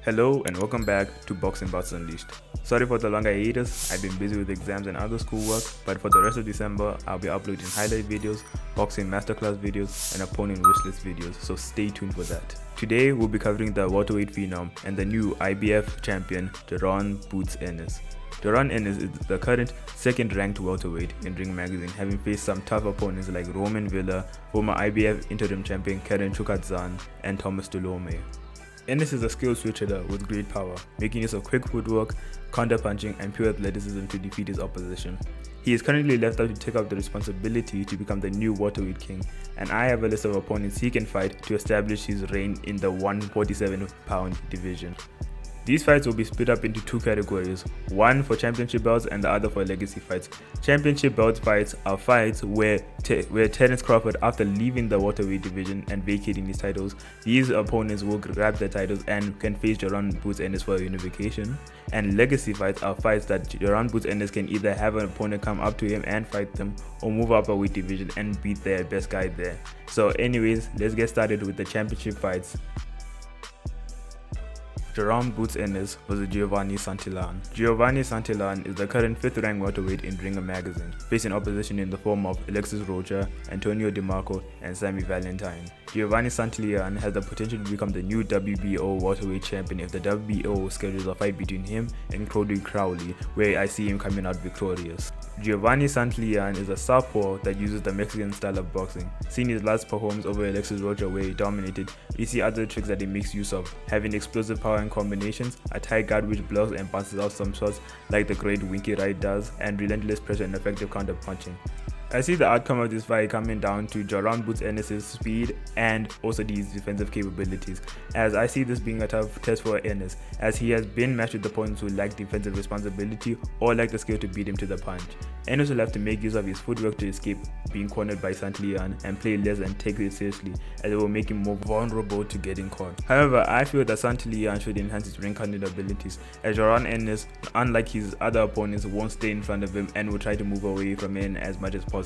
Hello and welcome back to Boxing Bots Unleashed. Sorry for the long hiatus, I've been busy with exams and other schoolwork, but for the rest of December, I'll be uploading highlight videos, boxing masterclass videos, and opponent wishlist videos, so stay tuned for that. Today, we'll be covering the welterweight phenom and the new IBF champion, Jaron "Boots" Ennis. Jaron Ennis is the current second-ranked welterweight in Ring Magazine, having faced some tough opponents like Roman Villa, former IBF interim champion Karen Chukadzan, and Thomas Delorme. Ennis is a skilled switcher with great power, making use of quick footwork, counter-punching, and pure athleticism to defeat his opposition. He is currently left out to take up the responsibility to become the new welterweight king, and I have a list of opponents he can fight to establish his reign in the 147-pound division. These fights will be split up into two categories, one for championship belts and the other for legacy fights. Championship belt fights are fights where Terence Crawford, after leaving the welterweight division and vacating his titles, these opponents will grab the titles and can face Jaron "Boots" Ennis for a unification. And legacy fights are fights that Jaron "Boots" Ennis can either have an opponent come up to him and fight them, or move up a weight division and beat their best guy there. So anyways, let's get started with the championship fights. Jaron "Boots" Ennis vs Giovanni Santillan. Giovanni Santillan is the current 5th-ranked welterweight in Ring Magazine, facing opposition in the form of Alexis Rocha, Antonio DeMarco, and Sammy Valentine. Giovanni Santillan has the potential to become the new WBO welterweight champion if the WBO schedules a fight between him and Cody Crowley, where I see him coming out victorious. Giovanni Santillan is a southpaw that uses the Mexican style of boxing. Seeing his last performance over Alexis Rocha where he dominated, we see other tricks that he makes use of, having explosive power and combinations, a tight guard which blocks and bounces out some shots like the great Winky Wright does, and relentless pressure and effective counter punching. I see the outcome of this fight coming down to Jaron "Boots" Ennis' speed and also his defensive capabilities, as I see this being a tough test for Ennis, as he has been matched with opponents who lack defensive responsibility or lack the skill to beat him to the punch. Ennis will have to make use of his footwork to escape being cornered by Santillan and play less and take it seriously, as it will make him more vulnerable to getting caught. However, I feel that Santillan should enhance his ring counting abilities, as Jaron Ennis, unlike his other opponents, won't stay in front of him and will try to move away from him as much as possible.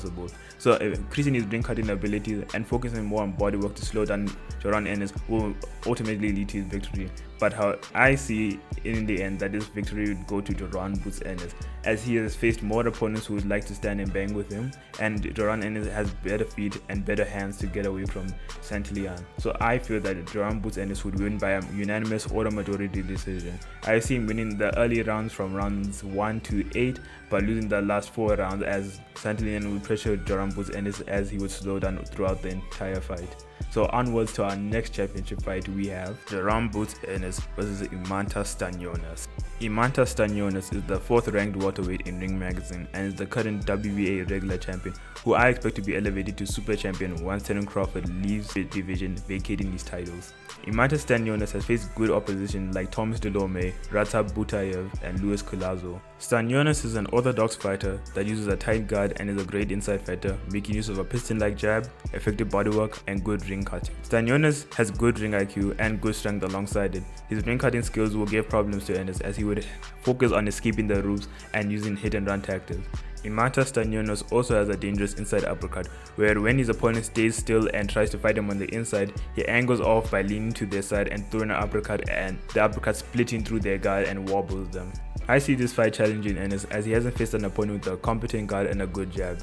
So increasing his ring cutting abilities and focusing more on body work to slow down Jaron Ennis will ultimately lead to his victory. But how I see in the end that this victory would go to Jaron "Boots" Ennis, as he has faced more opponents who would like to stand and bang with him, and Jaron Ennis has better feet and better hands to get away from Santillan. So I feel that Jaron "Boots" Ennis would win by a unanimous or a majority decision. I see him winning the early rounds from rounds 1 to 8, but losing the last 4 rounds, as Santillan would pressure Jaron "Boots" Ennis as he would slow down throughout the entire fight. So onwards to our next championship fight, we have Jaron "Boots" Ennis vs Imanta Stanionis. Imanta Stanionis is the 4th-ranked welterweight in Ring Magazine and is the current WBA regular champion, who I expect to be elevated to super champion once Terence Crawford leaves the division, vacating his titles. Imanta Stanionis has faced good opposition like Thomas Delorme, Ratab Butayev, and Luis Collazo. Stanionis is an orthodox fighter that uses a tight guard and is a great inside fighter, making use of a piston-like jab, effective bodywork, and good ring cutting. Stanionis has good ring IQ and good strength alongside it. His ring cutting skills will give problems to Ennis, as he would focus on escaping the ropes and using hit and run tactics. Imanta Stanionis also has a dangerous inside uppercut, where when his opponent stays still and tries to fight him on the inside, he angles off by leaning to their side and throwing an uppercut, and the uppercut splitting through their guard and wobbles them. I see this fight challenging Ennis, as he hasn't faced an opponent with a competent guard and a good jab.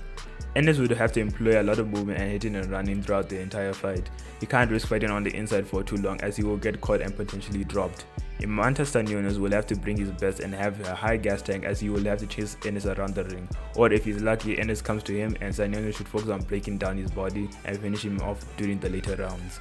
Ennis would have to employ a lot of movement and hitting and running throughout the entire fight. He can't risk fighting on the inside for too long, as he will get caught and potentially dropped. Imanta Stanionis will have to bring his best and have a high gas tank, as he will have to chase Ennis around the ring. Or if he's lucky, Ennis comes to him and Stanionis should focus on breaking down his body and finish him off during the later rounds.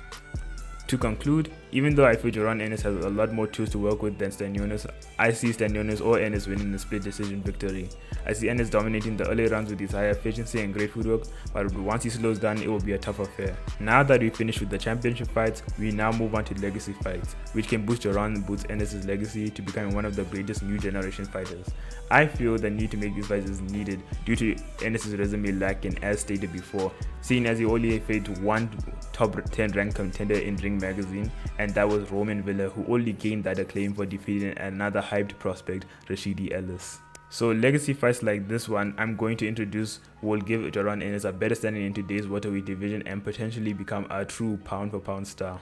To conclude, even though I feel Jaron Ennis has a lot more tools to work with than Stanionis, I see Stanionis or Ennis winning a split decision victory. I see Ennis dominating the early rounds with his high efficiency and great footwork, but once he slows down, it will be a tough affair. Now that we finished with the championship fights, we now move on to legacy fights, which can boost Jaron "Boots" Ennis' legacy to becoming one of the greatest new generation fighters. I feel the need to make these fights is needed due to Ennis' resume lacking, as stated before, seeing as he only faced one top 10 ranked contender in Ring Magazine, and that was Roman Villa, who only gained that acclaim for defeating another hyped prospect, Rashidi Ellis. So legacy fights like this one I'm going to introduce will give Jaron Ennis a better standing in today's welterweight division and potentially become a true pound for pound star.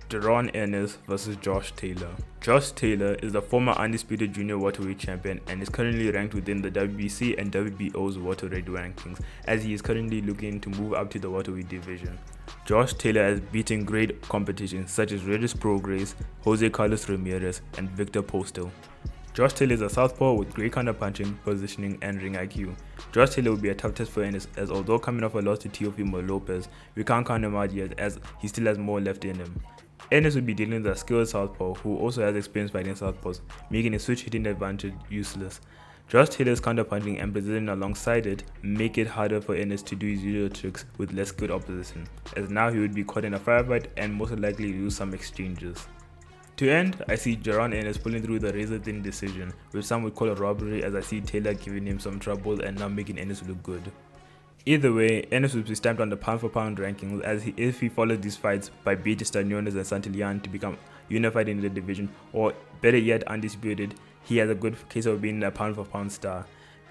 Jaron Ennis vs Josh Taylor. Josh Taylor is the former undisputed junior welterweight champion and is currently ranked within the WBC and WBO's welterweight rankings, as he is currently looking to move up to the welterweight division. Josh Taylor has beaten great competition such as Regis Prograis, Jose Carlos Ramirez, and Victor Postel. Josh Taylor is a southpaw with great counterpunching, positioning, and ring IQ. Josh Taylor will be a tough test for Ennis, as although coming off a loss to Teofimo Lopez, we can't count him out yet as he still has more left in him. Ennis will be dealing with a skilled southpaw who also has experience fighting southpaws, making his switch hitting advantage useless. Josh Taylor's counterpunching and positioning alongside it make it harder for Ennis to do his usual tricks with less skilled opposition, as now he would be caught in a firefight and most likely lose some exchanges. To end, I see Jaron Ennis pulling through the razor-thin decision, which some would call a robbery, as I see Taylor giving him some trouble and now making Ennis look good. Either way, Ennis will be stamped on the pound-for-pound rankings if he follows these fights by beating Staniones and Santillan to become unified in the division, or better yet undisputed, he has a good case of being a pound-for-pound star.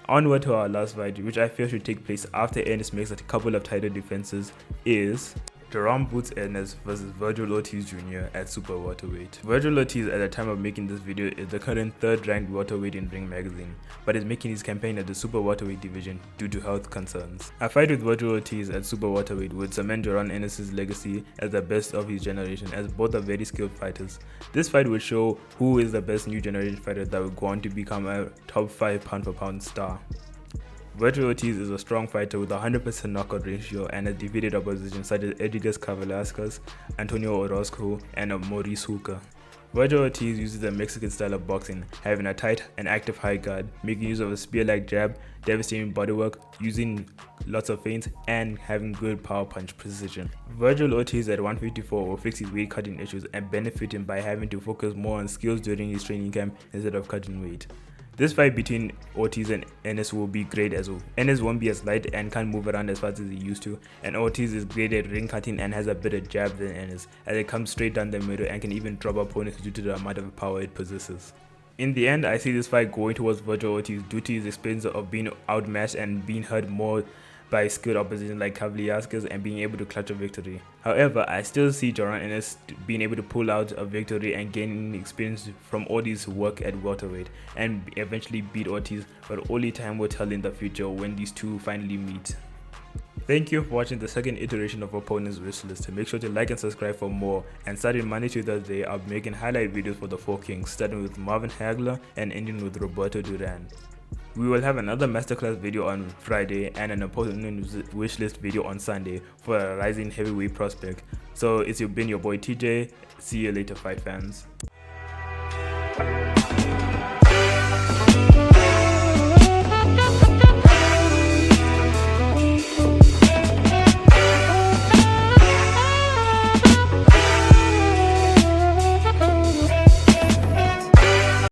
Onward to our last fight, which I feel should take place after Ennis makes a couple of title defenses, is Jaron boots Ennis vs Virgil Ortiz Jr. at super welterweight. Virgil Ortiz at the time of making this video is the current 3rd ranked welterweight in Ring magazine, but is making his campaign at the super welterweight division due to health concerns. A fight with Virgil Ortiz at super welterweight would cement Jaron Ennis' legacy as the best of his generation, as both are very skilled fighters. This fight would show who is the best new generation fighter that will go on to become a top 5 pound for pound star. Virgil Ortiz is a strong fighter with a 100% knockout ratio and has defeated opposition such as Edgar Velasquez, Antonio Orozco, and Maurice Hooker. Virgil Ortiz uses a Mexican style of boxing, having a tight and active high guard, making use of a spear-like jab, devastating bodywork, using lots of feints, and having good power punch precision. Virgil Ortiz at 154 will fix his weight cutting issues and benefit him by having to focus more on skills during his training camp instead of cutting weight. This fight between Ortiz and Ennis will be great as well. Ennis won't be as light and can't move around as fast as he used to, and Ortiz is great at ring cutting and has a better jab than Ennis, as it comes straight down the middle and can even drop opponents due to the amount of power it possesses. In the end, I see this fight going towards Virgil Ortiz due to his experience of being outmatched and being hurt more by skilled opposition like Velasquez and being able to clutch a victory. However, I still see Jaron Ennis being able to pull out a victory and gaining experience from Ortiz's work at welterweight and eventually beat Ortiz, but only time will tell in the future when these two finally meet. Thank you for watching the second iteration of Opponent's Wishlist. Make sure to like and subscribe for more, and starting Monday to Thursday, I'll be making highlight videos for the 4 Kings, starting with Marvin Hagler and ending with Roberto Duran. We will have another masterclass video on Friday and an opponent wishlist video on Sunday for a rising heavyweight prospect. So it's been your boy TJ. See you later, fight fans.